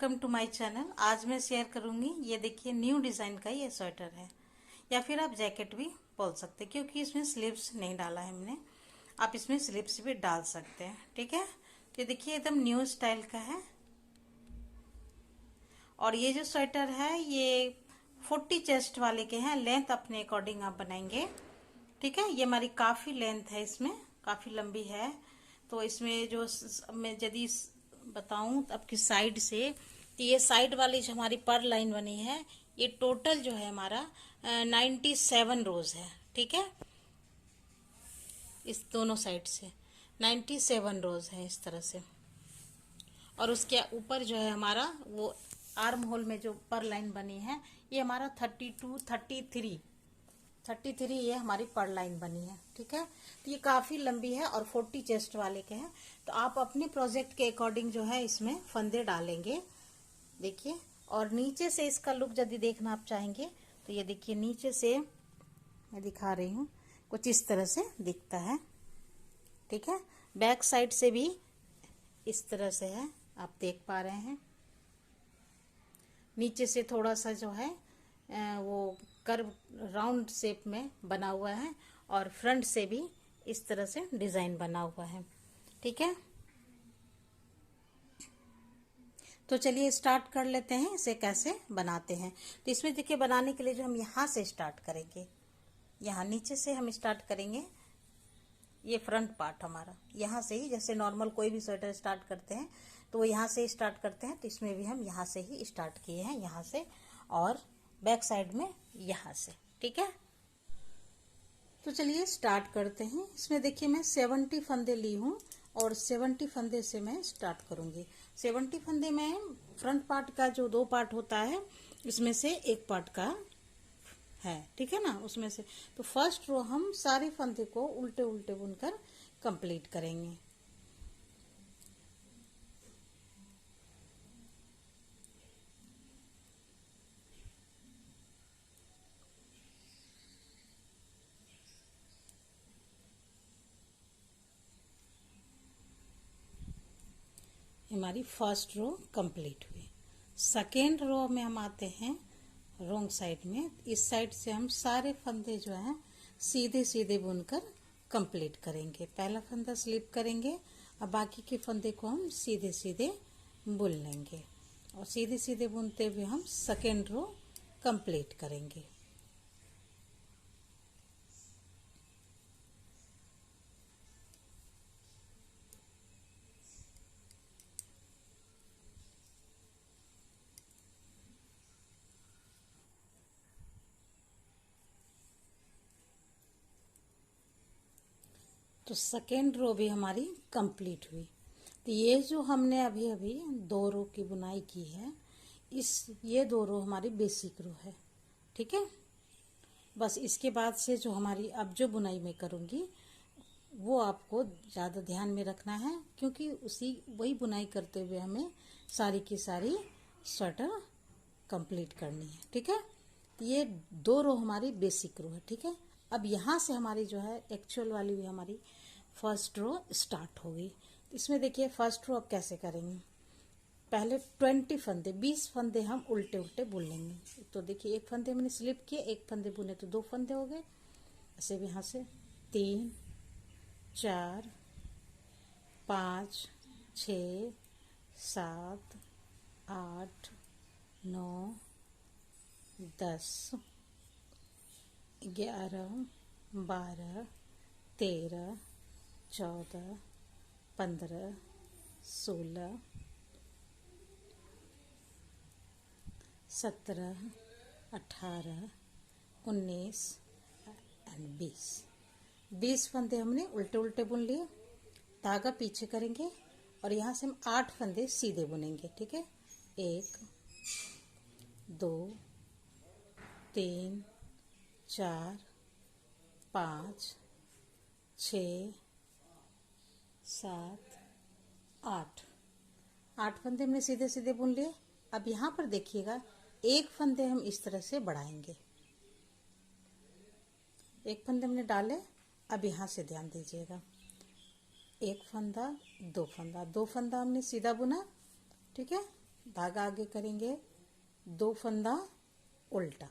Welcome to my channel. आज मैं share करूंगी, ये देखिए न्यू डिजाइन का ये स्वेटर है, या फिर आप जैकेट भी बोल सकते हैं, क्योंकि इसमें स्लीव्स नहीं डाला है हमने। आप इसमें स्लीव्स भी डाल सकते हैं, ठीक है। तो देखिए एकदम न्यू स्टाइल का है। और ये जो स्वेटर है ये 40 चेस्ट वाले के हैं। लेंथ अपने अकॉर्डिंग आप बनाएंगे, ठीक है। ये हमारी काफी लेंथ है, इसमें काफी लंबी है। तो इसमें जो मैं यदि बताऊं आपकी साइड से, तो ये साइड वाली जो हमारी पर लाइन बनी है, ये टोटल जो है हमारा 97 रोज है, ठीक है। इस दोनों साइड से 97 रोज है इस तरह से। और उसके ऊपर जो है हमारा वो आर्म होल में जो पर लाइन बनी है, ये हमारा 33 ये हमारी पर लाइन बनी है, ठीक है। तो ये काफी लंबी है और 40 चेस्ट वाले के हैं। तो आप अपने प्रोजेक्ट के अकॉर्डिंग जो है इसमें फंदे डालेंगे, देखिए। और नीचे से इसका लुक यदि देखना आप चाहेंगे तो ये देखिए, नीचे से मैं दिखा रही हूँ, कुछ इस तरह से दिखता है, ठीक है। बैक साइड से भी इस तरह से है, आप देख पा रहे हैं। नीचे से थोड़ा सा जो है वो कर्व राउंड शेप में बना हुआ है, और फ्रंट से भी इस तरह से डिजाइन बना हुआ है, ठीक है। तो चलिए स्टार्ट कर लेते हैं, इसे कैसे बनाते हैं। तो इसमें देखिए, बनाने के लिए जो हम यहाँ से स्टार्ट करेंगे, यहाँ नीचे से हम स्टार्ट करेंगे। ये फ्रंट पार्ट हमारा यहाँ से ही, जैसे नॉर्मल कोई भी स्वेटर स्टार्ट करते हैं तो वो यहाँ से स्टार्ट करते हैं। तो इसमें भी हम यहाँ से ही स्टार्ट किए हैं, यहाँ से, और बैक साइड में यहाँ से, ठीक है। तो चलिए स्टार्ट करते हैं। इसमें देखिए मैं 70 फंदे ली हूँ, और 70 फंदे से मैं स्टार्ट करूंगी। 70 फंदे में फ्रंट पार्ट का जो 2 पार्ट होता है, इसमें से एक पार्ट का है, ठीक है ना, उसमें से। तो फर्स्ट रो हम सारे फंदे को उल्टे उल्टे बुनकर कंप्लीट करेंगे। हमारी फर्स्ट रो कंप्लीट हुई। सेकेंड रो में हम आते हैं रोंग साइड में। इस साइड से हम सारे फंदे जो हैं सीधे सीधे बुनकर कंप्लीट करेंगे। पहला फंदा स्लिप करेंगे, और बाकी के फंदे को हम सीधे सीधे बुन लेंगे, और सीधे सीधे बुनते हुए हम सेकेंड रो कंप्लीट करेंगे। तो सेकेंड रो भी हमारी कंप्लीट हुई। तो ये जो हमने अभी अभी 2 रो की बुनाई की है, ये 2 रो हमारी बेसिक रो है, ठीक है। बस इसके बाद से जो हमारी अब जो बुनाई मैं करूँगी वो आपको ज़्यादा ध्यान में रखना है, क्योंकि वही बुनाई करते हुए हमें सारी की सारी स्वेटर कंप्लीट करनी है, ठीक है। तो ये 2 रो हमारी बेसिक रो है, ठीक है। अब यहाँ से हमारी जो है एक्चुअल वाली भी हमारी फर्स्ट रो स्टार्ट होगी। तो इसमें देखिए फर्स्ट रो अब कैसे करेंगे। पहले 20 फंदे हम उल्टे उल्टे बुन लेंगे। तो देखिए, एक फंदे मैंने स्लिप किए, एक फंदे बुने, तो 2 फंदे हो गए। ऐसे भी यहाँ से 3 4 5 6 7 8 9 10 11 12 13 14 15 16 17 18 19 एंड 20 फंदे हमने उल्टे उल्टे बुन लिए। धागा पीछे करेंगे, और यहाँ से हम 8 फंदे सीधे बुनेंगे, ठीक है। 1 2 3 4 5 6 7 8 फंदे हमने सीधे सीधे बुन लिए। अब यहाँ पर देखिएगा, एक फंदे हम इस तरह से बढ़ाएंगे। एक फंदे हमने डाले, अब यहाँ से ध्यान दीजिएगा, एक फंदा, 2 फंदा, 2 फंदा हमने सीधा बुना, ठीक है। धागा आगे करेंगे, 2 फंदा उल्टा,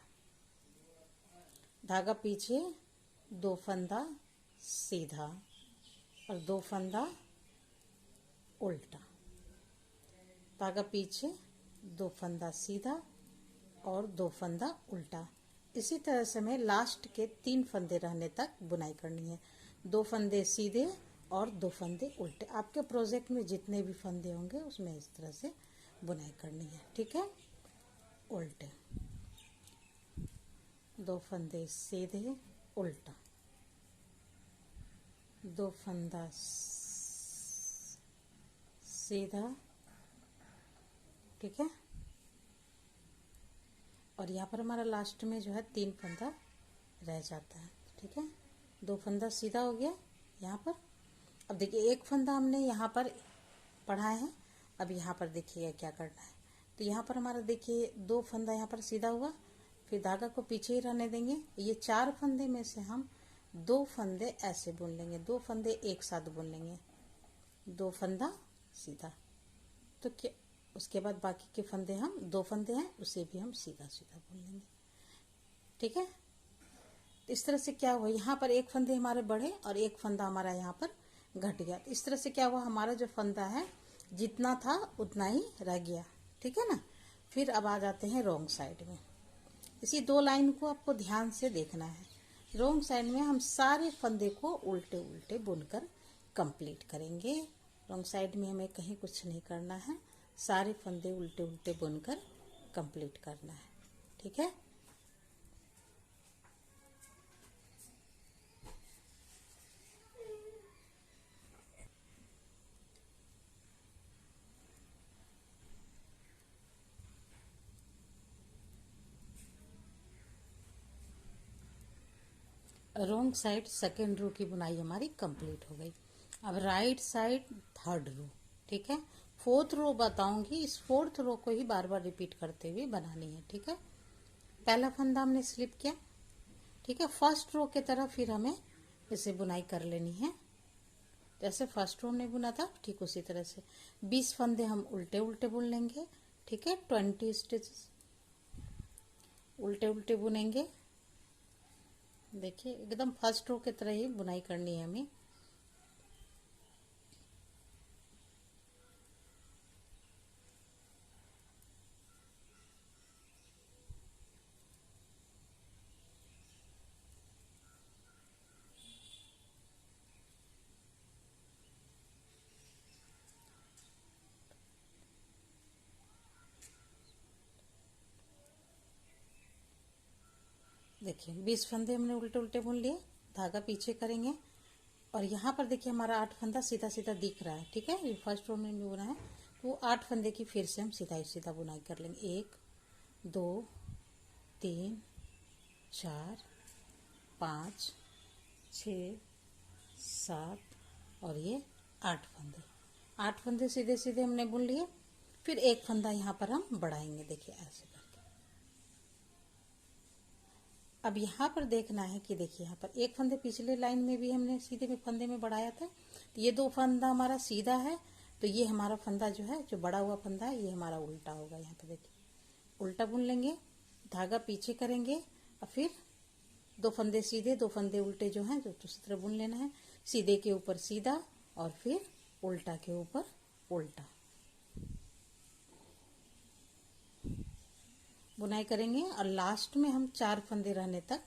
धागा पीछे, 2 फंदा सीधा और 2 फंदा उल्टा, धागा पीछे, 2 फंदा सीधा और 2 फंदा उल्टा। इसी तरह से हमें लास्ट के 3 फंदे रहने तक बुनाई करनी है, 2 फंदे सीधे और 2 फंदे उल्टे। आपके प्रोजेक्ट में जितने भी फंदे होंगे उसमें इस तरह से बुनाई करनी है, ठीक है। उल्टे, 2 फंदे सीधे उल्टा, 2 फंदा सीधा, ठीक है। और यहाँ पर हमारा लास्ट में जो है 3 फंदा रह जाता है, ठीक है। 2 फंदा सीधा हो गया यहाँ पर। अब देखिए 1 फंदा हमने यहाँ पर पढ़ाए हैं, अब यहाँ पर देखिएगा क्या करना है। तो यहाँ पर हमारा देखिए 2 फंदा यहाँ पर सीधा हुआ, फिर धागा को पीछे ही रहने देंगे। ये 4 फंदे में से हम 2 फंदे ऐसे बुन लेंगे, 2 फंदे एक साथ बुन लेंगे, 2 फंदा सीधा। तो क्या, उसके बाद बाकी के फंदे हम 2 फंदे हैं उसे भी हम सीधा सीधा बुन लेंगे, ठीक है। इस तरह से क्या हुआ, यहाँ पर 1 फंदे हमारे बढ़े और 1 फंदा हमारा यहाँ पर घट गया। तो इस तरह से क्या हुआ, हमारा जो फंदा है जितना था उतना ही रह गया, ठीक है ना। फिर अब आ जाते हैं रॉन्ग साइड में। इसी 2 लाइन को आपको ध्यान से देखना है। रॉन्ग साइड में हम सारे फंदे को उल्टे उल्टे बुनकर कंप्लीट करेंगे। रॉन्ग साइड में हमें कहीं कुछ नहीं करना है, सारे फंदे उल्टे उल्टे बुनकर कंप्लीट करना है, ठीक है। रॉन्ग साइड सेकेंड रो की बुनाई हमारी कंप्लीट हो गई। अब राइट साइड थर्ड रो, ठीक है। 4th रो बताऊंगी, इस 4th रो को ही बार बार रिपीट करते हुए बनानी है, ठीक है। पहला फंदा हमने स्लिप किया, ठीक है। फर्स्ट रो की तरह फिर हमें इसे बुनाई कर लेनी है, जैसे फर्स्ट रो हमने बुना था ठीक उसी तरह से 20 फंदे हम उल्टे उल्टे बुन लेंगे, ठीक है। 20 स्टिचेस उल्टे उल्टे बुनेंगे। देखिए एकदम फर्स्ट रो की तरह ही बुनाई करनी है हमें। देखिए 20 फंदे हमने उल्टे उल्टे बुन लिए, धागा पीछे करेंगे और यहाँ पर देखिए हमारा 8 फंदा सीधा सीधा दिख रहा है, ठीक है। ये फर्स्ट रो में बुना है तो वो 8 फंदे की फिर से हम सीधा सीधा बुनाई कर लेंगे। 1 2 3 4 5 6 7 और ये 8 फंदे, 8 फंदे सीधे सीधे हमने बुन लिए। फिर 1 फंदा यहाँ पर हम बढ़ाएंगे, देखिए ऐसे करके। अब यहाँ पर देखना है कि देखिए यहाँ पर 1 फंदे पिछले लाइन में भी हमने सीधे में फंदे में बढ़ाया था, तो ये 2 फंदा हमारा सीधा है, तो ये हमारा फंदा जो है जो बड़ा हुआ फंदा है ये हमारा उल्टा होगा। यहाँ पे देखिए उल्टा बुन लेंगे, धागा पीछे करेंगे और फिर 2 फंदे सीधे 2 फंदे उल्टे जो हैं जो दूसरी तरफ बुन लेना है। सीधे के ऊपर सीधा और फिर उल्टा के ऊपर उल्टा बुनाई करेंगे और लास्ट में हम 4 फंदे रहने तक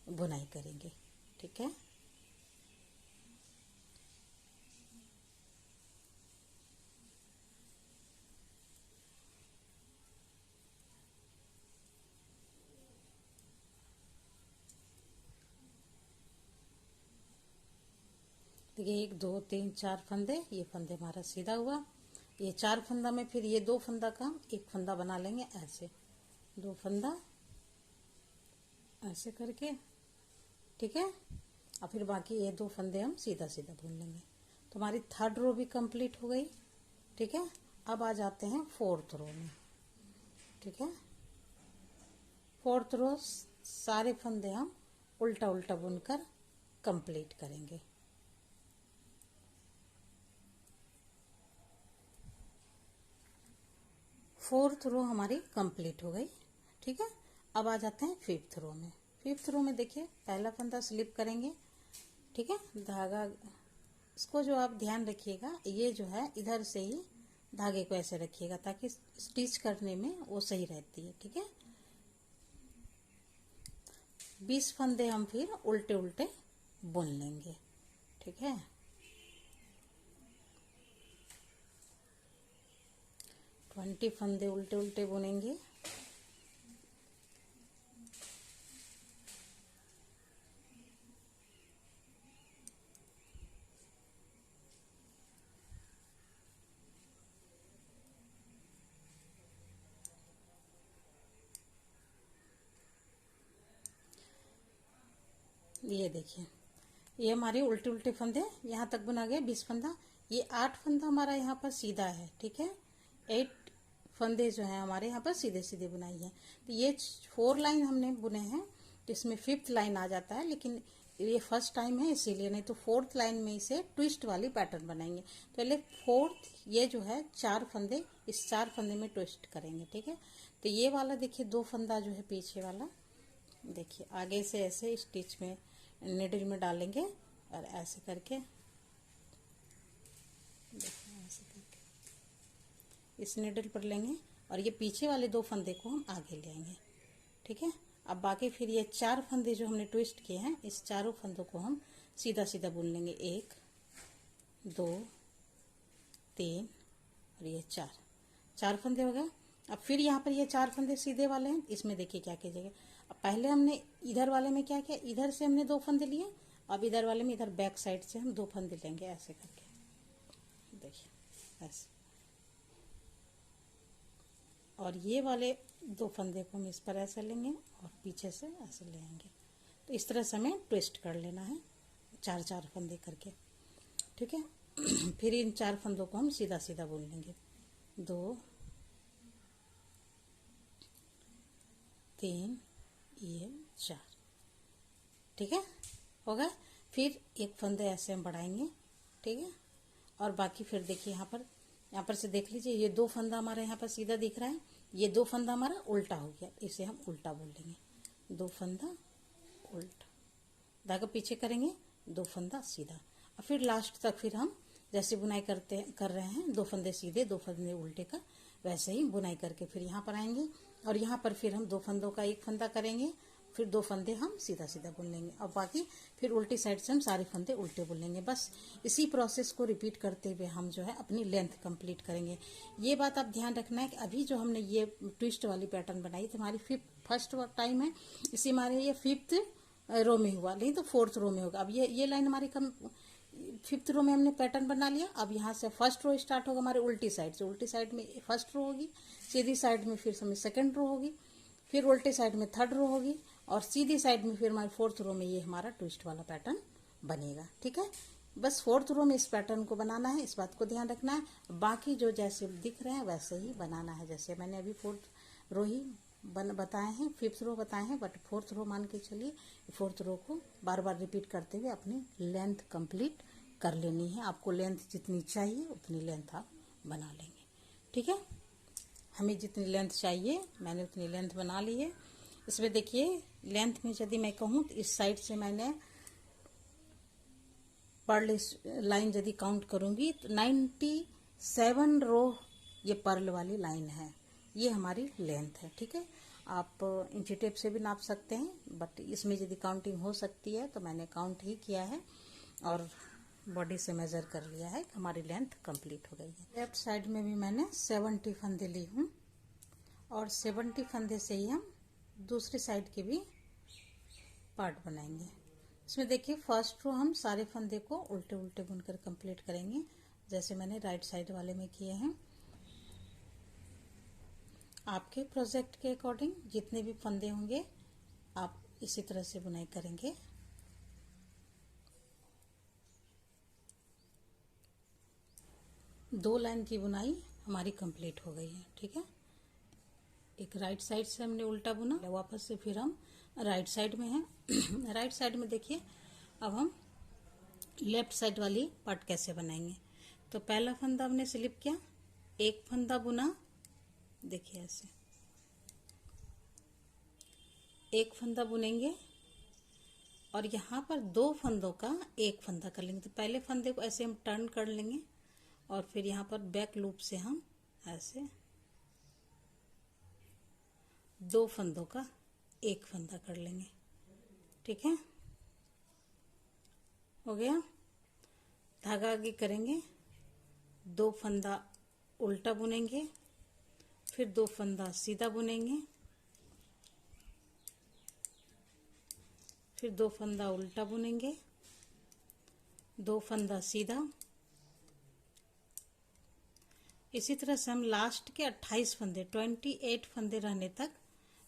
बुनाई करेंगे, ठीक है। देखिए 1 2 3 4 फंदे, ये फंदे हमारा सीधा हुआ। ये 4 फंदा में फिर ये 2 फंदा का हम 1 फंदा बना लेंगे, ऐसे 2 फंदा ऐसे करके, ठीक है। और फिर बाकी ये 2 फंदे हम सीधा सीधा बुन लेंगे। तो हमारी थर्ड रो भी कंप्लीट हो गई, ठीक है। अब आ जाते हैं 4th रो में, ठीक है। 4th रो सारे फंदे हम उल्टा उल्टा बुनकर कंप्लीट करेंगे। 4th रो हमारी कंप्लीट हो गई। ठीक है, अब आ जाते हैं 5th रो में। 5th रो में देखिए पहला फंदा स्लिप करेंगे। ठीक है, धागा इसको जो आप ध्यान रखिएगा, ये जो है इधर से ही धागे को ऐसे रखिएगा ताकि स्टिच करने में वो सही रहती है। ठीक है, 20 फंदे हम फिर उल्टे उल्टे बुन लेंगे। ठीक है, 20 फंदे उल्टे उल्टे बुनेंगे। ये देखिए, ये हमारे उल्टे उल्टे फंदे यहाँ तक बुना गया 20 फंदा। ये 8 फंदा हमारा यहाँ पर सीधा है। ठीक है, 8 फंदे जो है हमारे यहाँ पर सीधे सीधे बुनाई है। तो ये 4 लाइन हमने बुने हैं, तो इसमें 5th लाइन आ जाता है, लेकिन ये फर्स्ट टाइम है इसीलिए, नहीं तो 4th लाइन में इसे ट्विस्ट वाली पैटर्न बनाएंगे। तो पहले 4th ये जो है 4 फंदे, इस 4 फंदे में ट्विस्ट करेंगे। ठीक है, तो ये वाला देखिए 2 फंदा जो है पीछे वाला, देखिए आगे से ऐसे स्टिच में निडल में डालेंगे और ऐसे करके, देखिए ऐसे करके इस निडल पर लेंगे और ये पीछे वाले 2 फंदे को हम आगे ले आएंगे। ठीक है, अब बाकी फिर ये 4 फंदे जो हमने ट्विस्ट किए हैं, इस चारों फंदों को हम सीधा सीधा बुन लेंगे। 1 2 3 और ये 4 फंदे हो गए। अब फिर यहाँ पर ये 4 फंदे सीधे वाले हैं, इसमें देखिए क्या कीजिएगा। अब पहले हमने इधर वाले में क्या किया, इधर से हमने 2 फंदे लिए, अब इधर वाले में इधर बैक साइड से हम 2 फंदे लेंगे ऐसे करके, देखिए ऐसे। और ये वाले 2 फंदे को हम इस पर ऐसे लेंगे और पीछे से ऐसे ले आएंगे। तो इस तरह से हमें ट्विस्ट कर लेना है 4 फंदे करके। ठीक है, फिर इन 4 फंदों को हम सीधा सीधा बुन लेंगे। 2 3 ये 4। ठीक है, हो गया। फिर एक फंदे ऐसे हम बढ़ाएंगे। ठीक है, और बाकी फिर देखिए यहाँ पर से देख लीजिए, ये 2 फंदा हमारा यहाँ पर सीधा दिख रहा है, ये 2 फंदा हमारा उल्टा हो गया, इसे हम उल्टा बोल लेंगे। 2 फंदा उल्टा, धागा पीछे करेंगे, 2 फंदा सीधा, और फिर लास्ट तक फिर हम जैसे बुनाई कर रहे हैं, 2 फंदे सीधे 2 फंदे उल्टे का, वैसे ही बुनाई करके फिर यहाँ पर आएंगे और यहाँ पर फिर हम 2 फंदों का 1 फंदा करेंगे, फिर 2 फंदे हम सीधा सीधा बुन लेंगे और बाकी फिर उल्टी साइड से हम सारे फंदे उल्टे बुन लेंगे। बस इसी प्रोसेस को रिपीट करते हुए हम जो है अपनी लेंथ कंप्लीट करेंगे। ये बात आप ध्यान रखना है कि अभी जो हमने ये ट्विस्ट वाली पैटर्न बनाई थी, हमारी फर्स्ट टाइम है, इसी हमारे ये 5th रो में हुआ, नहीं तो 4th रो में होगा। अब ये लाइन हमारी 5th रो में हमने पैटर्न बना लिया। अब यहाँ से फर्स्ट रो स्टार्ट होगा हमारे उल्टी साइड से, उल्टी साइड में फर्स्ट रो होगी, सीधी साइड में फिर हमें सेकंड रो होगी, फिर उल्टे साइड में 3rd रो होगी और सीधी साइड में फिर हमारे 4th रो में ये हमारा ट्विस्ट वाला पैटर्न बनेगा। ठीक है, बस 4th रो में इस पैटर्न को बनाना है, इस बात को ध्यान रखना है। बाकी जो जैसे दिख रहे हैं वैसे ही बनाना है, जैसे मैंने अभी 4th रो ही बताए हैं, 5th रो बताए हैं, बट 4th रो मान के चलिए। 4th रो को बार बार रिपीट करते हुए अपनी लेंथ कंप्लीट कर लेनी है। आपको लेंथ जितनी चाहिए उतनी लेंथ आप बना लेंगे। ठीक है, हमें जितनी लेंथ चाहिए मैंने उतनी लेंथ बना ली है। इसमें देखिए लेंथ में यदि मैं कहूँ तो इस साइड से मैंने पर्ल लाइन यदि काउंट करूंगी तो 97 रो ये पर्ल वाली लाइन है, ये हमारी लेंथ है। ठीक है, आप इंची टेप से भी नाप सकते हैं, बट इसमें यदि काउंटिंग हो सकती है तो मैंने काउंट ही किया है और बॉडी से मेजर कर लिया है, हमारी लेंथ कंप्लीट हो गई है। लेफ्ट साइड में भी मैंने 70 फंदे ली हूँ और 70 फंदे से ही हम दूसरी साइड के भी पार्ट बनाएंगे। इसमें देखिए फर्स्ट रो हम सारे फंदे को उल्टे उल्टे बुनकर कंप्लीट करेंगे, जैसे मैंने राइट साइड वाले में किए हैं। आपके प्रोजेक्ट के अकॉर्डिंग जितने भी फंदे होंगे आप इसी तरह से बुनाई करेंगे। दो लाइन की बुनाई हमारी कंप्लीट हो गई है। ठीक है, एक राइट साइड से हमने उल्टा बुना, वापस से फिर हम राइट साइड में हैं। राइट साइड में देखिए अब हम लेफ्ट साइड वाली पार्ट कैसे बनाएंगे। तो पहला फंदा हमने स्लिप किया, एक फंदा बुना देखिए ऐसे एक फंदा बुनेंगे और यहाँ पर दो फंदों का एक फंदा कर लेंगे। तो पहले फंदे को ऐसे हम टर्न कर लेंगे और फिर यहाँ पर बैक लूप से हम ऐसे दो फंदों का एक फंदा कर लेंगे। ठीक है, हो गया। धागा आगे करेंगे, दो फंदा उल्टा बुनेंगे, फिर दो फंदा सीधा बुनेंगे, फिर दो फंदा उल्टा बुनेंगे, दो फंदा सीधा। इसी तरह से हम लास्ट के 28 फंदे 28 फंदे रहने तक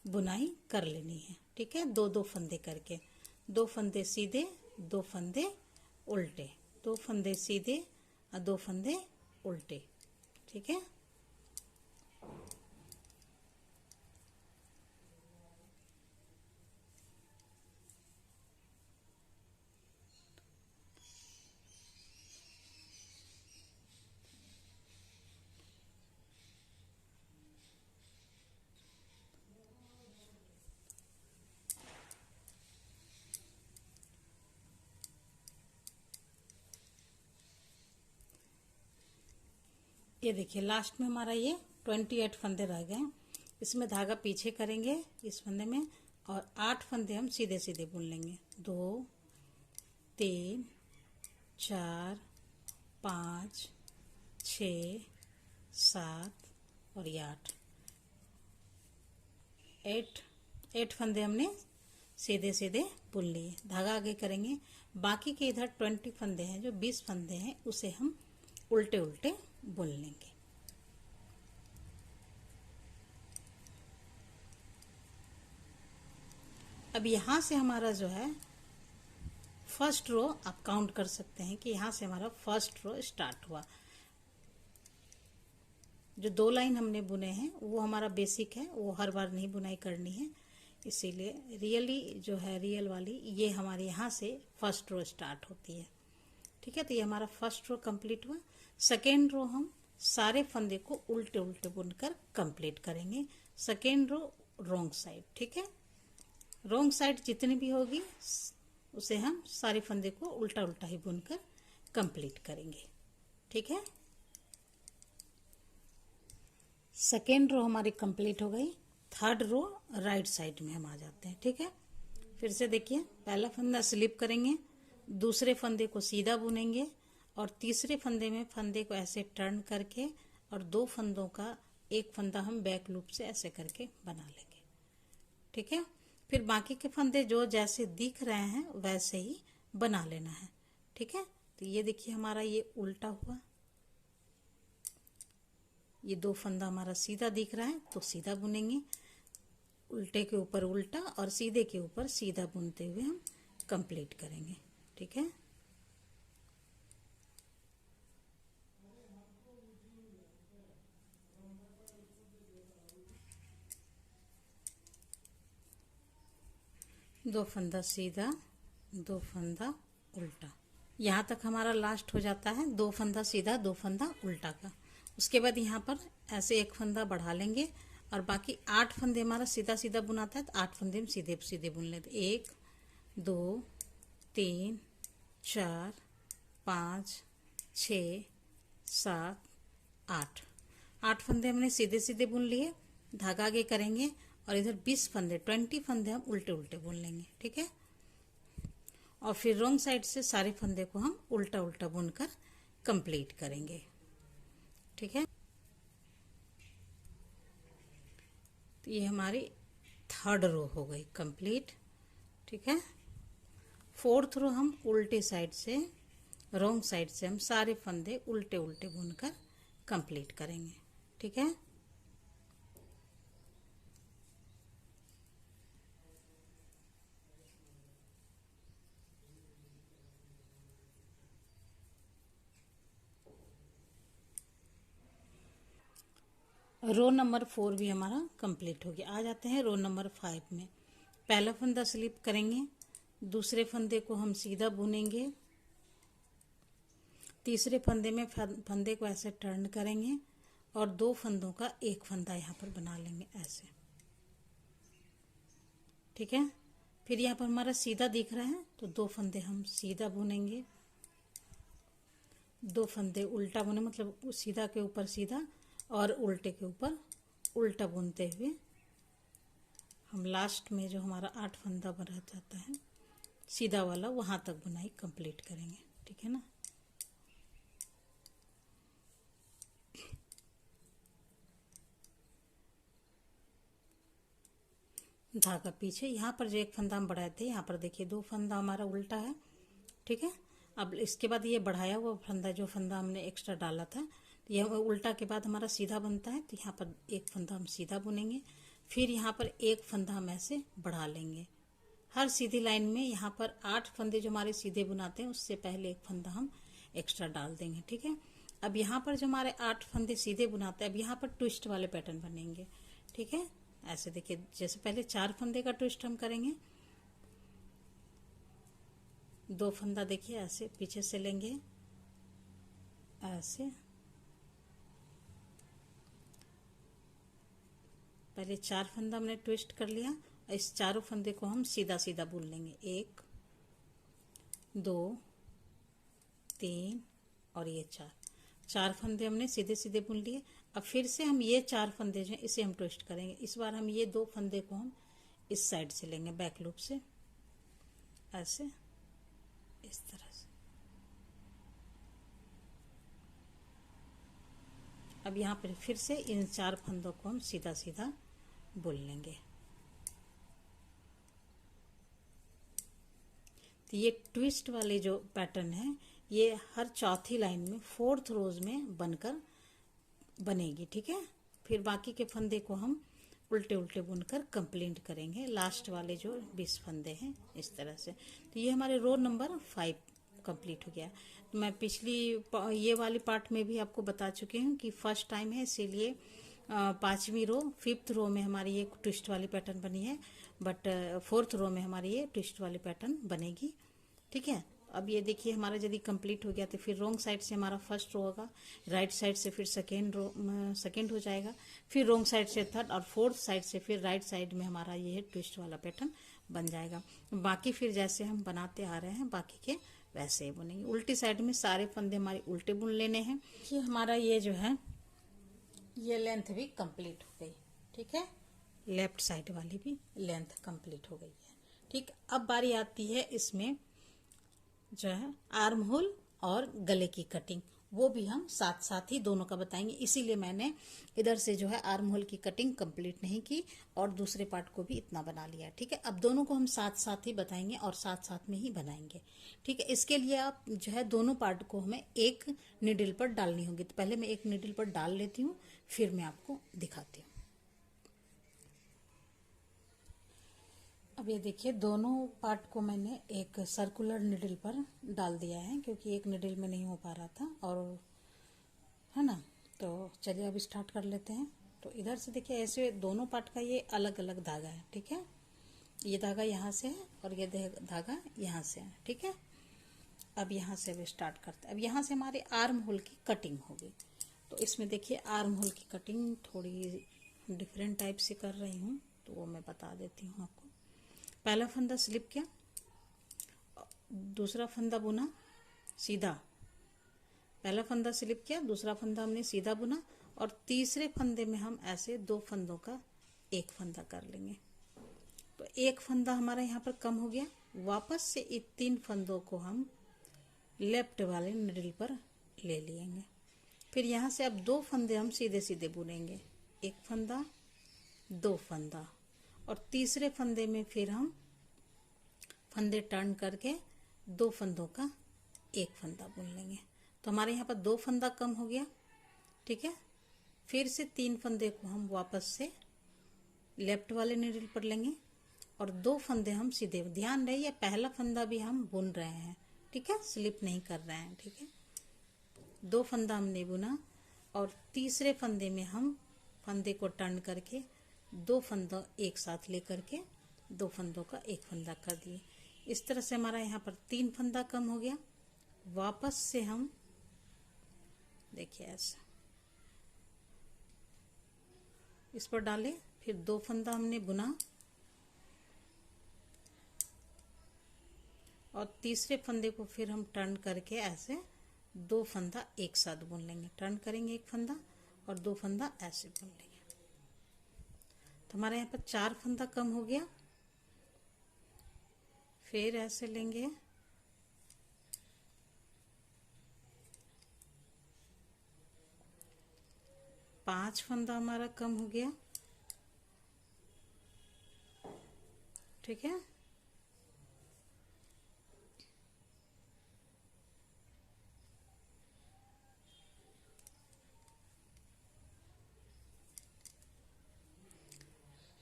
बुनाई कर लेनी है। ठीक है, दो दो फंदे करके, दो फंदे सीधे, दो फंदे उल्टे, दो फंदे सीधे और दो फंदे उल्टे। ठीक है, ये देखिए लास्ट में हमारा ये 28 फंदे रह गए। इसमें धागा पीछे करेंगे इस फंदे में और 8 फंदे हम सीधे सीधे बुन लेंगे। 2 3 4 5 6 7 और ये 8 फंदे हमने सीधे सीधे बुन लिए। धागा आगे करेंगे, बाकी के इधर 20 फंदे हैं, जो 20 फंदे हैं उसे हम उल्टे उल्टे बुन लेंगे। अब यहां से हमारा जो है फर्स्ट रो आप काउंट कर सकते हैं कि यहां से हमारा फर्स्ट रो स्टार्ट हुआ। जो दो लाइन हमने बुने हैं वो हमारा बेसिक है, वो हर बार नहीं बुनाई करनी है, इसीलिए रियली जो है रियल वाली ये हमारे यहाँ से फर्स्ट रो स्टार्ट होती है। ठीक है, तो ये हमारा फर्स्ट रो कंप्लीट हुआ। सेकेंड रो हम सारे फंदे को उल्टे उल्टे बुनकर कंप्लीट करेंगे। Second row wrong side. ठीक है, रोंग साइड जितनी भी होगी उसे हम सारे फंदे को उल्टा उल्टा ही बुनकर कंप्लीट करेंगे। ठीक है, सेकेंड रो हमारी कंप्लीट हो गई। थर्ड रो राइट साइड में हम आ जाते हैं। ठीक है, फिर से देखिए, पहला फंदा स्लिप करेंगे, दूसरे फंदे को सीधा बुनेंगे और तीसरे फंदे में फंदे को ऐसे टर्न करके और दो फंदों का एक फंदा हम बैक लूप से ऐसे करके बना लेंगे। ठीक है, फिर बाकी के फंदे जो जैसे दिख रहे हैं वैसे ही बना लेना है। ठीक है, तो ये देखिए हमारा ये उल्टा हुआ, ये दो फंदा हमारा सीधा दिख रहा है तो सीधा बुनेंगे, उल्टे के ऊपर उल्टा और सीधे के ऊपर सीधा बुनते हुए हम कंप्लीट करेंगे। ठीक है, दो फंदा सीधा, दो फंदा उल्टा, यहाँ तक हमारा लास्ट हो जाता है दो फंदा सीधा दो फंदा उल्टा का। उसके बाद यहाँ पर ऐसे एक फंदा बढ़ा लेंगे और बाकी 8 फंदे हमारा सीधा सीधा बुनाता है तो 8 फंदे हम सीधे सीधे बुन लेते। 1 2 3 4 5 6 7 8 फंदे हमने सीधे सीधे बुन लिए। धागा आगे करेंगे और इधर 20 फंदे 20 फंदे हम उल्टे उल्टे बुन लेंगे। ठीक है, और फिर रॉन्ग साइड से सारे फंदे को हम उल्टा उल्टा बुनकर कंप्लीट करेंगे। ठीक है, तो ये हमारी थर्ड रो हो गई कंप्लीट। ठीक है, फोर्थ रो हम उल्टे साइड से रॉन्ग साइड से हम सारे फंदे उल्टे उल्टे बुनकर कंप्लीट करेंगे। ठीक है, रो नंबर 4 भी हमारा कंप्लीट हो गया। आ जाते हैं रो नंबर 5 में। पहला फंदा स्लिप करेंगे, दूसरे फंदे को हम सीधा बुनेंगे, तीसरे फंदे में फंदे को ऐसे टर्न करेंगे और 2 फंदों का एक फंदा यहाँ पर बना लेंगे ऐसे, ठीक है। फिर यहाँ पर हमारा सीधा दिख रहा है तो 2 फंदे हम सीधा बुनेंगे, 2 फंदे उल्टा बुने, मतलब सीधा के ऊपर सीधा और उल्टे के ऊपर उल्टा बुनते हुए हम लास्ट में जो हमारा 8 फंदा बन रह जाता है सीधा वाला, वहाँ तक बुनाई कंप्लीट करेंगे, ठीक है ना। धागा पीछे, यहाँ पर जो एक फंदा हम बढ़ाए थे यहाँ पर देखिए 2 फंदा हमारा उल्टा है, ठीक है। अब इसके बाद ये बढ़ाया हुआ फंदा, जो फंदा हमने एक्स्ट्रा डाला था, तो यह उल्टा के बाद हमारा सीधा बनता है, तो यहाँ पर एक फंदा हम सीधा बुनेंगे, फिर यहाँ पर एक फंदा हम ऐसे बढ़ा लेंगे। हर सीधी लाइन में यहाँ पर 8 फंदे जो हमारे सीधे बुनाते हैं उससे पहले एक फंदा हम एक्स्ट्रा डाल देंगे, ठीक है। अब यहाँ पर जो हमारे 8 फंदे सीधे बुनाते हैं, अब यहाँ पर ट्विस्ट वाले पैटर्न बनेंगे, ठीक है। ऐसे देखिए, जैसे पहले 4 फंदे का ट्विस्ट हम करेंगे, 2 फंदा देखिए ऐसे पीछे से लेंगे, ऐसे पहले 4 फंदा हमने ट्विस्ट कर लिया, इस चारों फंदे को हम सीधा सीधा बुन लेंगे, 1 2 3 और ये 4 फंदे हमने सीधे सीधे बुन लिए। अब फिर से हम ये 4 फंदे जो हैं इसे हम ट्विस्ट करेंगे, इस बार हम ये 2 फंदे को हम इस साइड से लेंगे, बैक लूप से ऐसे, इस तरह से। अब यहाँ पर फिर से इन 4 फंदों को हम सीधा सीधा बुन लेंगे। तो ये ट्विस्ट वाले जो पैटर्न है ये हर चौथी लाइन में 4th रोज में बनकर बनेगी, ठीक है। फिर बाकी के फंदे को हम उल्टे उल्टे बुनकर कंप्लीट करेंगे, लास्ट वाले जो 20 फंदे हैं इस तरह से। तो ये हमारे रो नंबर 5 कंप्लीट हो गया। तो मैं पिछली ये वाली पार्ट में भी आपको बता चुकी हूँ कि फर्स्ट टाइम है, इसीलिए 5वीं रो 5th रो में हमारी ये ट्विस्ट वाली पैटर्न बनी है, बट 4th रो में हमारी ये ट्विस्ट वाली पैटर्न बनेगी, ठीक है। अब ये देखिए हमारा यदि कंप्लीट हो गया तो फिर रोंग साइड से हमारा फर्स्ट रो होगा, राइट साइड से फिर सेकेंड हो जाएगा, फिर रोंग साइड से थर्ड और 4th साइड से फिर राइट साइड में हमारा ये ट्विस्ट वाला पैटर्न बन जाएगा। बाकी फिर जैसे हम बनाते आ रहे हैं बाकी के वैसे ही बुनेंगे। उल्टी साइड में सारे फंदे हमारे उल्टे बुन लेने हैं। ये हमारा ये जो है ये लेंथ भी कंप्लीट हो गई, ठीक है। लेफ्ट साइड वाली भी लेंथ कंप्लीट हो गई है, ठीक। अब बारी आती है इसमें जो है आर्म होल और गले की कटिंग, वो भी हम साथ साथ ही दोनों का बताएंगे, इसीलिए मैंने इधर से जो है आर्म होल की कटिंग कंप्लीट नहीं की और दूसरे पार्ट को भी इतना बना लिया, ठीक है। अब दोनों को हम साथ साथ ही बताएंगे और साथ साथ में ही बनाएंगे, ठीक है। इसके लिए आप जो है दोनों पार्ट को हमें एक निडल पर डालनी होगी, तो पहले मैं एक निडल पर डाल लेती हूँ फिर मैं आपको दिखाती हूँ। अब ये देखिए दोनों पार्ट को मैंने एक सर्कुलर निडल पर डाल दिया है, क्योंकि एक निडल में नहीं हो पा रहा था, और है ना। तो चलिए अब स्टार्ट कर लेते हैं। तो इधर से देखिए ऐसे दोनों पार्ट का ये अलग अलग धागा है, ठीक है। ये धागा यहाँ से है और ये धागा यहाँ से है, ठीक है। अब यहाँ से अब स्टार्ट करते हैं। अब यहाँ से हमारे आर्म होल की कटिंग होगी, तो इसमें देखिए आर्म होल की कटिंग थोड़ी डिफरेंट टाइप से कर रही हूँ, तो वो मैं बता देती हूँ आपको। पहला फंदा स्लिप किया, दूसरा फंदा बुना सीधा, पहला फंदा स्लिप किया, दूसरा फंदा हमने सीधा बुना, और तीसरे फंदे में हम ऐसे 2 फंदों का एक फंदा कर लेंगे। तो एक फंदा हमारा यहाँ पर कम हो गया, वापस से इन 3 फंदों को हम लेफ्ट वाले निडल पर ले लेंगे। फिर यहाँ से अब 2 फंदे हम सीधे सीधे बुनेंगे, एक फंदा 2 फंदा, और तीसरे फंदे में फिर हम फंदे टर्न करके 2 फंदों का एक फंदा बुन लेंगे। तो हमारे यहाँ पर 2 फंदा कम हो गया, ठीक है। फिर से 3 फंदे को हम वापस से लेफ्ट वाले निडल पर लेंगे और 2 फंदे हम सीधे, ध्यान रहे ये पहला फंदा भी हम बुन रहे हैं, ठीक है, स्लिप नहीं कर रहे हैं, ठीक है। 2 फंदा हमने बुना और तीसरे फंदे में हम फंदे को टर्न करके 2 फंदा एक साथ लेकर के 2 फंदों का एक फंदा कर दिए। इस तरह से हमारा यहाँ पर 3 फंदा कम हो गया। वापस से हम देखिए ऐसा इस पर डाले, फिर 2 फंदा हमने बुना और तीसरे फंदे को फिर हम टर्न करके ऐसे 2 फंदा एक साथ बुन लेंगे। टर्न करेंगे 1 फंदा और 2 फंदा ऐसे बुन लेंगे। तो हमारे यहाँ पर 4 फंदा कम हो गया। फिर ऐसे लेंगे, पांच फंदा हमारा कम हो गया। ठीक है,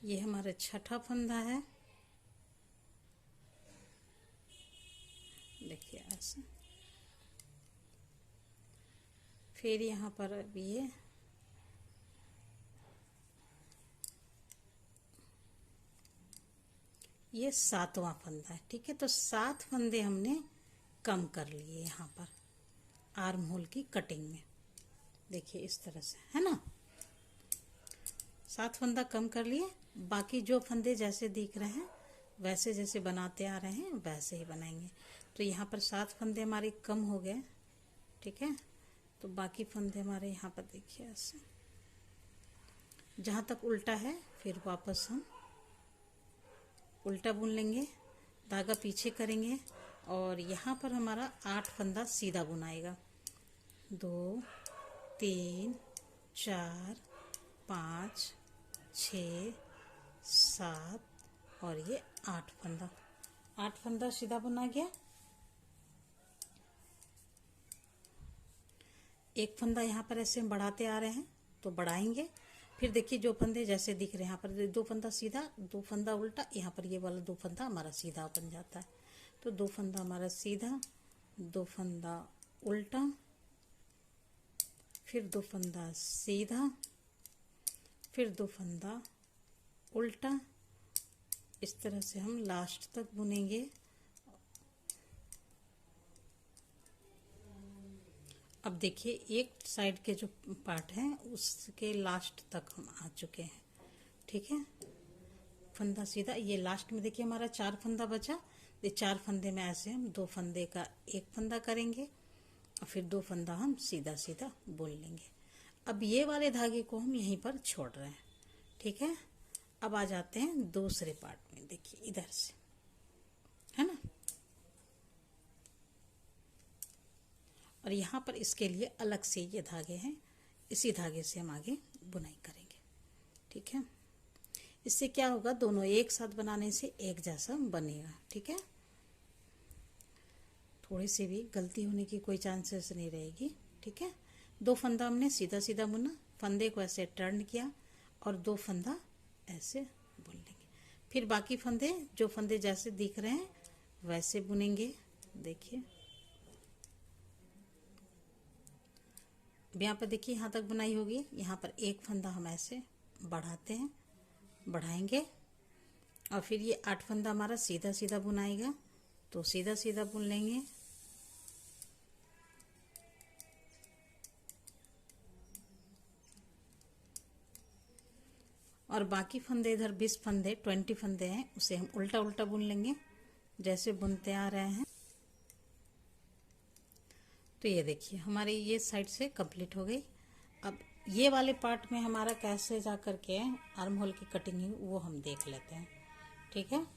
ये हमारा छठा फंदा है। देखिए ऐसे। फिर यहाँ पर अब ये 7वां फंदा है। ठीक है, तो 7 फंदे हमने कम कर लिए यहाँ पर आर्म होल की कटिंग में। देखिए इस तरह से, है ना। 7 फंदा कम कर लिए। बाकी जो फंदे जैसे दिख रहे हैं वैसे जैसे बनाते आ रहे हैं वैसे ही बनाएंगे। तो यहाँ पर 7 फंदे हमारे कम हो गए। ठीक है, तो बाकी फंदे हमारे यहाँ पर देखिए ऐसे, जहाँ तक उल्टा है फिर वापस हम उल्टा बुन लेंगे, धागा पीछे करेंगे और यहाँ पर हमारा 8 फंदा सीधा बुनाएगा। 2 3 4 5 6 7 और ये 8 फंदा। 8 फंदा सीधा बुना गया। एक फंदा यहाँ पर ऐसे हम बढ़ाते आ रहे हैं तो बढ़ाएंगे। फिर देखिए जो फंदे जैसे दिख रहे हैं, यहाँ पर 2 फंदा सीधा, 2 फंदा उल्टा, यहाँ पर ये वाला 2 फंदा हमारा सीधा बन जाता है। तो 2 फंदा हमारा सीधा, 2 फंदा उल्टा, फिर 2 फंदा सीधा, फिर 2 फंदा उल्टा। इस तरह से हम लास्ट तक बुनेंगे। अब देखिए एक साइड के जो पार्ट है उसके लास्ट तक हम आ चुके हैं। ठीक है, फंदा सीधा, ये लास्ट में देखिए हमारा 4 फंदा बचा। ये 4 फंदे में ऐसे हम 2 फंदे का 1 फंदा करेंगे और फिर 2 फंदा हम सीधा सीधा बुन लेंगे। अब ये वाले धागे को हम यहीं पर छोड़ रहे हैं। ठीक है, अब आ जाते हैं दूसरे पार्ट में। देखिए इधर से, है ना। और यहाँ पर इसके लिए अलग से ये धागे हैं, इसी धागे से हम आगे बुनाई करेंगे। ठीक है, इससे क्या होगा, दोनों एक साथ बनाने से एक जैसा बनेगा। ठीक है, थोड़ी सी भी गलती होने की कोई चांसेस नहीं रहेगी। ठीक है, 2 फंदा हमने सीधा सीधा बुना, फंदे को ऐसे टर्न किया और 2 फंदा ऐसे बुन लेंगे। फिर बाकी फंदे, जो फंदे जैसे दिख रहे हैं वैसे बुनेंगे। देखिए यहाँ पर देखिए, यहाँ तक बुनाई होगी। यहाँ पर 1 फंदा हम ऐसे बढ़ाते हैं, बढ़ाएंगे और फिर ये 8 फंदा हमारा सीधा सीधा बुनाएगा तो सीधा सीधा बुन लेंगे। और बाकी फंदे इधर 20 फंदे 20 फंदे हैं, उसे हम उल्टा उल्टा बुन लेंगे जैसे बुनते आ रहे हैं। तो ये देखिए हमारी ये साइड से कंप्लीट हो गई। अब ये वाले पार्ट में हमारा कैसे जा करके आर्म होल की कटिंग है वो हम देख लेते हैं। ठीक है,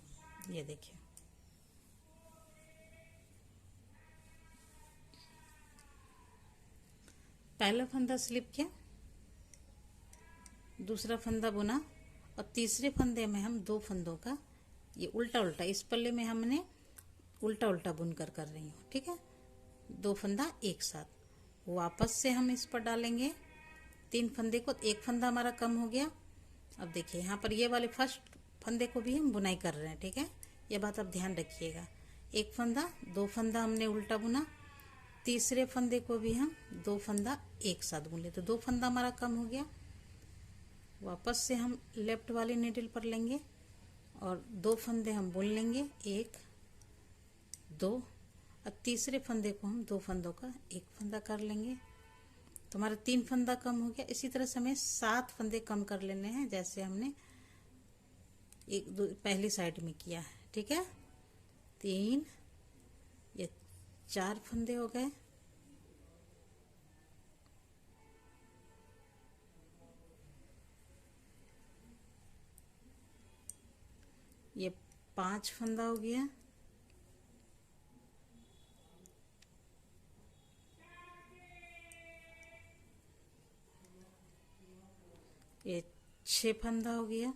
ये देखिए पहला फंदा स्लिप किया, दूसरा फंदा बुना और तीसरे फंदे में हम 2 फंदों का ये उल्टा उल्टा, इस पल्ले में हमने उल्टा उल्टा बुनकर कर रही हूँ। ठीक है, 2 फंदा एक साथ, वापस से हम इस पर डालेंगे 3 फंदे को। 1 फंदा हमारा कम हो गया। अब देखिए यहाँ पर ये वाले फर्स्ट फंदे को भी हम बुनाई कर रहे हैं। ठीक है, ये बात आप ध्यान रखिएगा। 1 फंदा, 2 फंदा हमने उल्टा बुना, तीसरे फंदे को भी हम 2 फंदा एक साथ बुन ले, तो 2 फंदा हमारा कम हो गया। वापस से हम लेफ्ट वाली नीडल पर लेंगे और 2 फंदे हम बुन लेंगे, 1 2, और तीसरे फंदे को हम 2 फंदों का 1 फंदा कर लेंगे तो हमारा 3 फंदा कम हो गया। इसी तरह से हमें 7 फंदे कम कर लेने हैं, जैसे हमने पहली साइड में किया है। ठीक है, 3, ये 4 फंदे हो गए, ये 5 फंदा हो गया, ये 6 फंदा हो गया,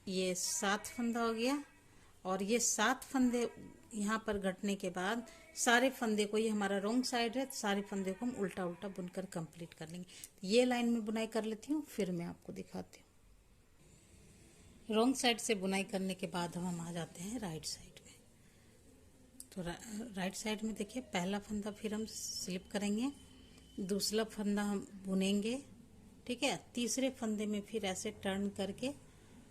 ये 7 फंदा हो गया। और ये 7 फंदे यहाँ पर घटने के बाद सारे फंदे को, ये हमारा रॉन्ग साइड है, तो सारे फंदे को हम उल्टा उल्टा बुनकर कंप्लीट कर लेंगे। तो ये लाइन में बुनाई कर लेती हूँ, फिर मैं आपको दिखाती हूँ। रॉन्ग साइड से बुनाई करने के बाद हम आ जाते हैं राइट साइड में। तो राइट साइड में देखिए, पहला फंदा फिर हम स्लिप करेंगे, दूसरा फंदा हम बुनेंगे। ठीक है, तीसरे फंदे में फिर ऐसे टर्न करके,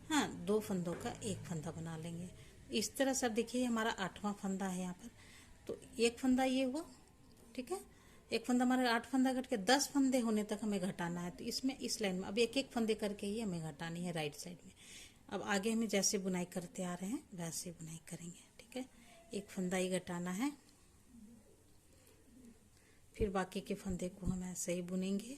हाँ, 2 फंदों का एक फंदा बना लेंगे। इस तरह से अब देखिए हमारा 8वां फंदा है यहाँ पर। तो एक फंदा ये हुआ, ठीक है, एक फंदा हमारा 8 फंदा घट के 10 फंदे होने तक हमें घटाना है। तो इसमें इस लाइन में अब एक एक फंदे करके ही हमें घटानी है राइट साइड में। अब आगे हमें जैसे बुनाई करते आ रहे हैं वैसे बुनाई करेंगे। ठीक है, एक फंदा ही घटाना है, फिर बाकी के फंदे को हम ऐसे ही बुनेंगे,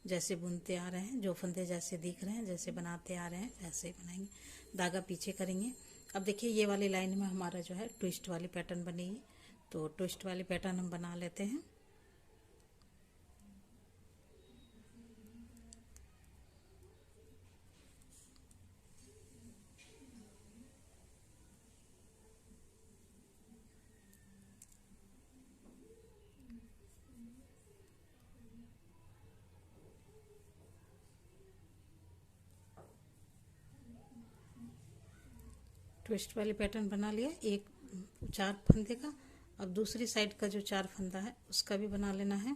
जैसे बुनते आ रहे हैं। जो फंदे जैसे दिख रहे हैं, जैसे बनाते आ रहे हैं वैसे ही बनाएंगे। धागा पीछे करेंगे। अब देखिए ये वाली लाइन में हमारा जो है ट्विस्ट वाली पैटर्न बनेगी। तो ट्विस्ट वाली पैटर्न हम बना लेते हैं। ट्विस्ट वाली पैटर्न बना लिया, एक 4 फंदे का। अब दूसरी साइड का जो 4 फंदा है उसका भी बना लेना है।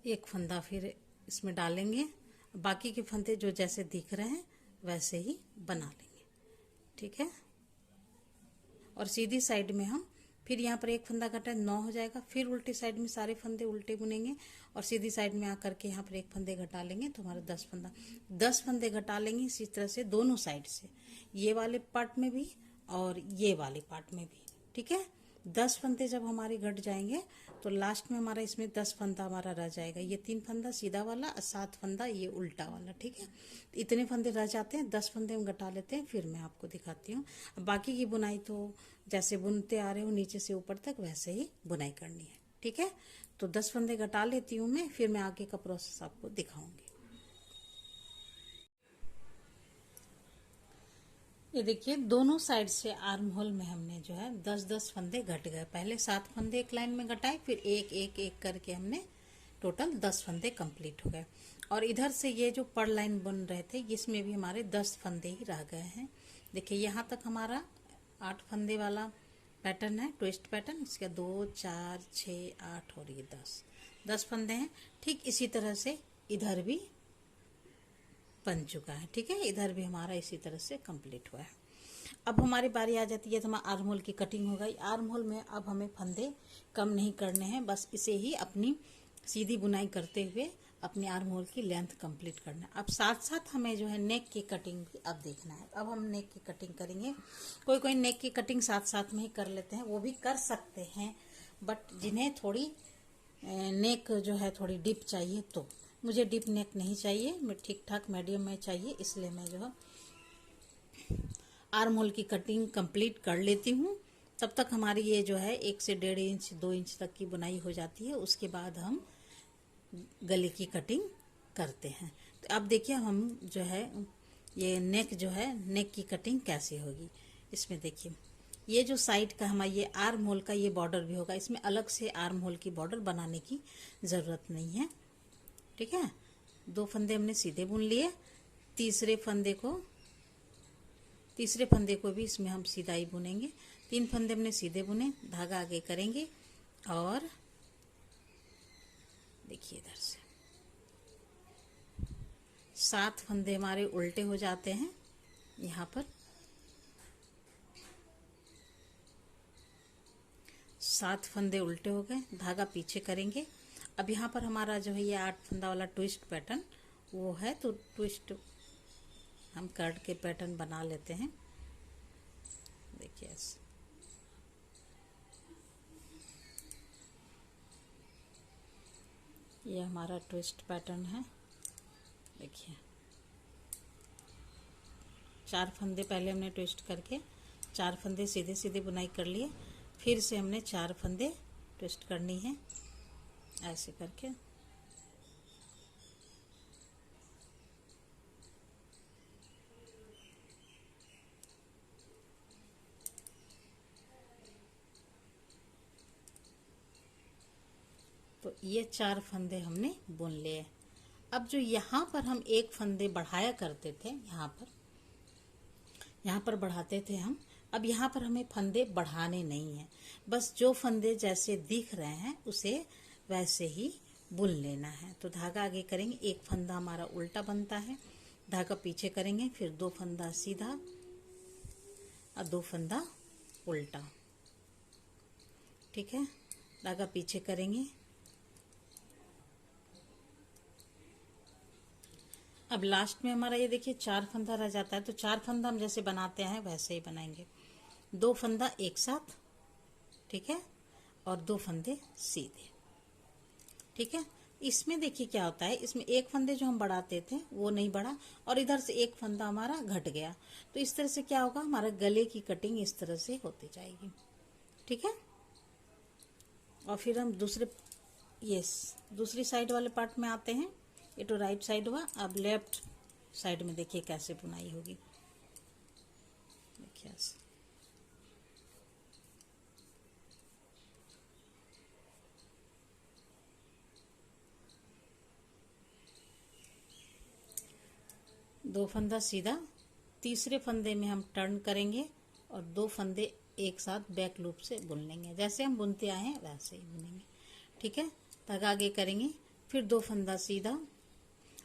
एक फंदा फिर इसमें डालेंगे, बाकी के फंदे जो जैसे दिख रहे हैं वैसे ही बना लेंगे। ठीक है, और सीधी साइड में हम फिर यहाँ पर एक फंदा घटा 9 हो जाएगा। फिर उल्टी साइड में सारे फंदे उल्टे बुनेंगे और सीधी साइड में आकर के यहाँ पर एक फंदे घटा लेंगे, तो हमारा 10 फंदे घटा लेंगे। इसी तरह से दोनों साइड से, ये वाले पार्ट में भी और ये वाले पार्ट में भी। ठीक है, 10 फंदे जब हमारे घट जाएंगे तो लास्ट में हमारा इसमें 10 फंदा हमारा रह जाएगा। ये 3 फंदा सीधा वाला और 7 फंदा ये उल्टा वाला। ठीक है, इतने फंदे रह जाते हैं, 10 फंदे हम घटा लेते हैं, फिर मैं आपको दिखाती हूँ। बाकी की बुनाई तो जैसे बुनते आ रहे हो नीचे से ऊपर तक वैसे ही बुनाई करनी है। ठीक है, तो 10 फंदे घटा लेती हूँ मैं, फिर मैं आगे का प्रोसेस आपको दिखाऊंगी। ये देखिए दोनों साइड से आर्म होल में हमने जो है 10-10 फंदे घट गए। पहले 7 फंदे एक लाइन में घटाए, फिर एक एक एक करके हमने टोटल 10 फंदे कंप्लीट हो गए। और इधर से ये जो पर लाइन बन रहे थे इसमें भी हमारे 10 फंदे ही रह गए हैं। देखिए यहाँ तक हमारा 8 फंदे वाला पैटर्न है, ट्विस्ट पैटर्न। इसके 2, 4, 6, 8 और ये 10 फंदे हैं। ठीक इसी तरह से इधर भी बन चुका है। ठीक है, इधर भी हमारा इसी तरह से कंप्लीट हुआ है। अब हमारी बारी आ जाती है, तो हमारा आर्म होल की कटिंग हो गई। आर्म होल में अब हमें फंदे कम नहीं करने हैं, बस इसे ही अपनी सीधी बुनाई करते हुए अपनी आर्म होल की लेंथ कंप्लीट करना है। अब साथ साथ हमें जो है नेक की कटिंग भी अब देखना है। अब हम नेक की कटिंग करेंगे। कोई कोई नेक की कटिंग साथ साथ में ही कर लेते हैं, वो भी कर सकते हैं, बट जिन्हें थोड़ी नेक जो है थोड़ी डीप चाहिए, तो मुझे डीप नेक नहीं चाहिए, मैं ठीक ठाक मीडियम में चाहिए, इसलिए मैं जो है आर्म होल की कटिंग कंप्लीट कर लेती हूँ। तब तक हमारी ये जो है 1 से 1.5 इंच 2 इंच तक की बुनाई हो जाती है। उसके बाद हम गले की कटिंग करते हैं। तो अब देखिए हम जो है ये नेक जो है, नेक की कटिंग कैसे होगी। इसमें देखिए ये जो साइड का हमारा ये आर्म होल का ये बॉर्डर भी होगा, इसमें अलग से आर्म होल की बॉर्डर बनाने की ज़रूरत नहीं है। ठीक है, 2 फंदे हमने सीधे बुन लिए, तीसरे फंदे को भी इसमें हम सीधा ही बुनेंगे। 3 फंदे हमने सीधे बुने, धागा आगे करेंगे और देखिए इधर से 7 फंदे हमारे उल्टे हो जाते हैं। यहाँ पर 7 फंदे उल्टे हो गए, धागा पीछे करेंगे। अब यहाँ पर हमारा जो है ये 8 फंदा वाला ट्विस्ट पैटर्न वो है, तो ट्विस्ट हम कर्ड के पैटर्न बना लेते हैं। देखिए ऐसे ये हमारा ट्विस्ट पैटर्न है। देखिए 4 फंदे पहले हमने ट्विस्ट करके 4 फंदे सीधे सीधे बुनाई कर लिए, फिर से हमने 4 फंदे ट्विस्ट करनी है ऐसे करके। तो ये 4 फंदे हमने बुन लिए। अब जो यहाँ पर हम 1 फंदे बढ़ाया करते थे, यहाँ पर बढ़ाते थे हम, अब यहाँ पर हमें फंदे बढ़ाने नहीं हैं, बस जो फंदे जैसे दिख रहे हैं उसे वैसे ही बुन लेना है। तो धागा आगे करेंगे, 1 फंदा हमारा उल्टा बनता है, धागा पीछे करेंगे, फिर 2 फंदा सीधा और 2 फंदा उल्टा। ठीक है, धागा पीछे करेंगे। अब लास्ट में हमारा ये देखिए 4 फंदा रह जाता है, तो 4 फंदा हम जैसे बनाते हैं वैसे ही बनाएंगे। 2 फंदा एक साथ, ठीक है, और 2 फंदे सीधे। ठीक है, इसमें देखिए क्या होता है, इसमें 1 फंदे जो हम बढ़ाते थे वो नहीं बढ़ा और इधर से 1 फंदा हमारा घट गया, तो इस तरह से क्या होगा, हमारा गले की कटिंग इस तरह से होती जाएगी। ठीक है, और फिर हम दूसरी साइड वाले पार्ट में आते हैं। ये तो राइट साइड हुआ, अब लेफ्ट साइड में देखिए कैसे बुनाई होगी। देखिए ऐसे 2 फंदा सीधा, तीसरे फंदे में हम टर्न करेंगे और 2 फंदे एक साथ बैक लूप से बुन लेंगे, जैसे हम बुनते आए हैं वैसे ही बुनेंगे। ठीक है, धागा आगे करेंगे, फिर 2 फंदा सीधा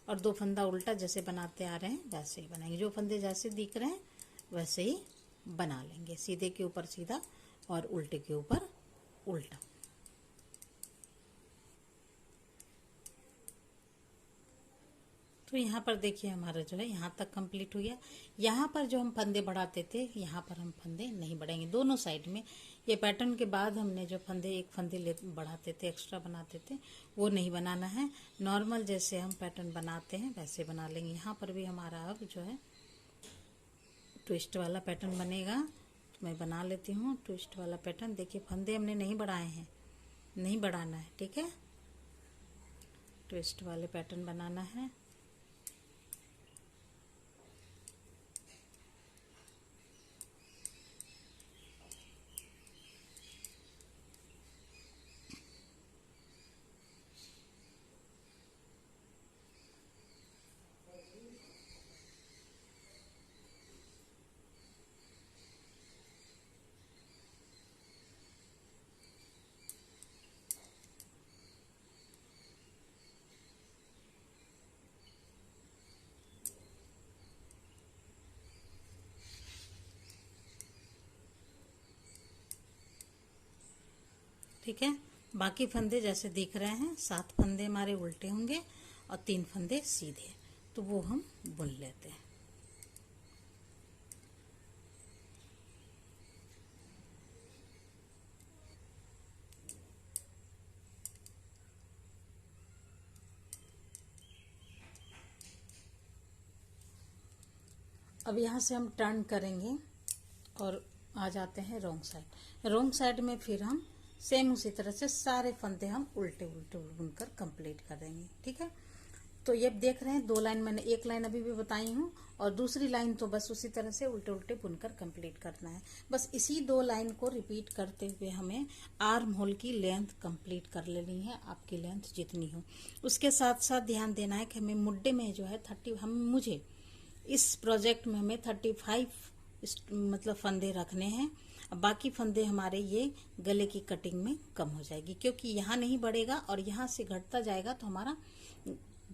और 2 फंदा उल्टा, जैसे बनाते आ रहे हैं वैसे ही बनाएंगे। जो फंदे जैसे दिख रहे हैं वैसे ही बना लेंगे, सीधे के ऊपर सीधा और उल्टे के ऊपर उल्टा। तो यहाँ पर देखिए हमारा जो है यहाँ तक कंप्लीट हो गया। यहाँ पर जो हम फंदे बढ़ाते थे, यहाँ पर हम फंदे नहीं बढ़ाएंगे दोनों साइड में। ये पैटर्न के बाद हमने जो एक फंदे बढ़ाते थे, एक्स्ट्रा बनाते थे, वो नहीं बनाना है। नॉर्मल जैसे हम पैटर्न बनाते हैं वैसे बना लेंगे। यहाँ पर भी हमारा अब जो है ट्विस्ट वाला पैटर्न बनेगा, तो मैं बना लेती हूँ ट्विस्ट वाला पैटर्न। देखिए फंदे हमने नहीं बढ़ाए हैं, नहीं बढ़ाना है। ठीक है, ट्विस्ट वाले पैटर्न बनाना है। ठीक है, बाकी फंदे जैसे दिख रहे हैं, 7 फंदे हमारे उल्टे होंगे और 3 फंदे सीधे, तो वो हम बुन लेते हैं। अब यहाँ से हम टर्न करेंगे और आ जाते हैं रॉन्ग साइड। रॉन्ग साइड में फिर हम सेम उसी तरह से सारे फंदे हम उल्टे उल्टे बुनकर कंप्लीट कर देंगे। ठीक है, तो तो ये देख रहे हैं 2 लाइन मैंने, 1 लाइन अभी भी बताई हूँ और दूसरी लाइन तो बस उसी तरह से उल्टे उल्टे बुनकर कंप्लीट करना है। बस इसी 2 लाइन को रिपीट करते हुए हमें आर्म होल की लेंथ कंप्लीट कर लेनी है, आपकी लेंथ जितनी हो। उसके साथ साथ ध्यान देना है कि हमें मुड्डे में जो है 30, मुझे इस प्रोजेक्ट में हमें 35 मतलब फंदे रखने हैं। बाकी फंदे हमारे ये गले की कटिंग में कम हो जाएगी, क्योंकि यहाँ नहीं बढ़ेगा और यहाँ से घटता जाएगा तो हमारा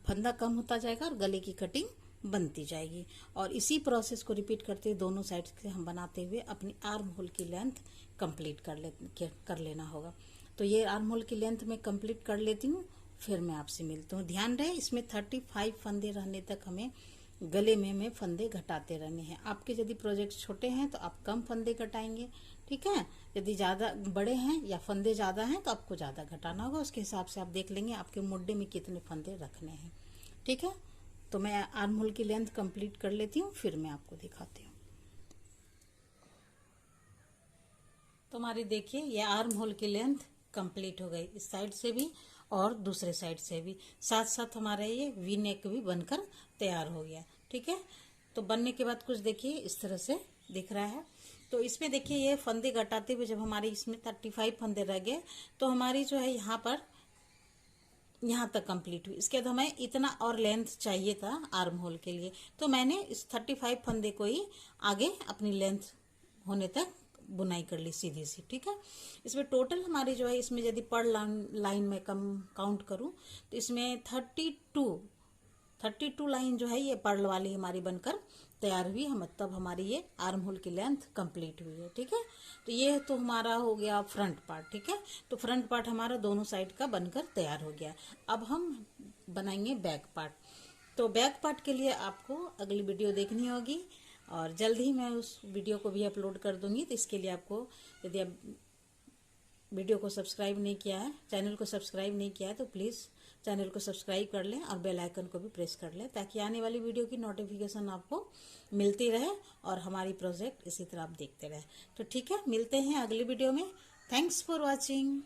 फंदा कम होता जाएगा और गले की कटिंग बनती जाएगी। और इसी प्रोसेस को रिपीट करते हुए दोनों साइड से हम बनाते हुए अपनी आर्म होल की लेंथ कंप्लीट कर लेना होगा। तो ये आर्म होल की लेंथ में कंप्लीट कर लेती हूँ, फिर मैं आपसे मिलती हूँ। ध्यान रहे इसमें 35 फंदे रहने तक हमें गले में हमें फंदे घटाते रहने हैं। आपके यदि प्रोजेक्ट छोटे हैं तो आप कम फंदे घटाएंगे, ठीक है। यदि ज़्यादा बड़े हैं या फंदे ज़्यादा हैं तो आपको ज़्यादा घटाना होगा। उसके हिसाब से आप देख लेंगे आपके मुड्डे में कितने फंदे रखने हैं, ठीक है। तो मैं आर्म होल की लेंथ कंप्लीट कर लेती हूँ, फिर मैं आपको दिखाती हूँ। तो हमारी देखिए ये आर्म होल की लेंथ कंप्लीट हो गई, इस साइड से भी और दूसरे साइड से भी। साथ साथ हमारा ये वी नेक भी बनकर तैयार हो गया, ठीक है। तो बनने के बाद कुछ देखिए इस तरह से दिख रहा है। तो इसमें देखिए ये फंदे घटाते हुए जब हमारी इसमें 35 फंदे रह गए तो हमारी जो है यहाँ पर यहाँ तक कंप्लीट हुई। इसके बाद हमें इतना और लेंथ चाहिए था आर्म होल के लिए, तो मैंने इस 35 फंदे को ही आगे अपनी लेंथ होने तक बुनाई कर ली सीधी सी, ठीक है। इसमें टोटल हमारी जो है, इसमें यदि पर लाइन में कम काउंट करूं तो इसमें 32 लाइन जो है ये पर्ल वाली हमारी बनकर तैयार हुई। हम तब हमारी ये आर्म होल की लेंथ कंप्लीट हुई है, ठीक है। तो ये तो हमारा हो गया फ्रंट पार्ट, ठीक है। तो फ्रंट पार्ट हमारा दोनों साइड का बनकर तैयार हो गया। अब हम बनाएंगे बैक पार्ट। तो बैक पार्ट के लिए आपको अगली वीडियो देखनी होगी और जल्द ही मैं उस वीडियो को भी अपलोड कर दूंगी। तो इसके लिए आपको, यदि आप वीडियो को सब्सक्राइब नहीं किया है, चैनल को सब्सक्राइब नहीं किया है, तो प्लीज़ चैनल को सब्सक्राइब कर लें और बेल आइकन को भी प्रेस कर लें, ताकि आने वाली वीडियो की नोटिफिकेशन आपको मिलती रहे और हमारी प्रोजेक्ट इसी तरह आप देखते रहें। तो ठीक है, मिलते हैं अगली वीडियो में। Thanks for watching.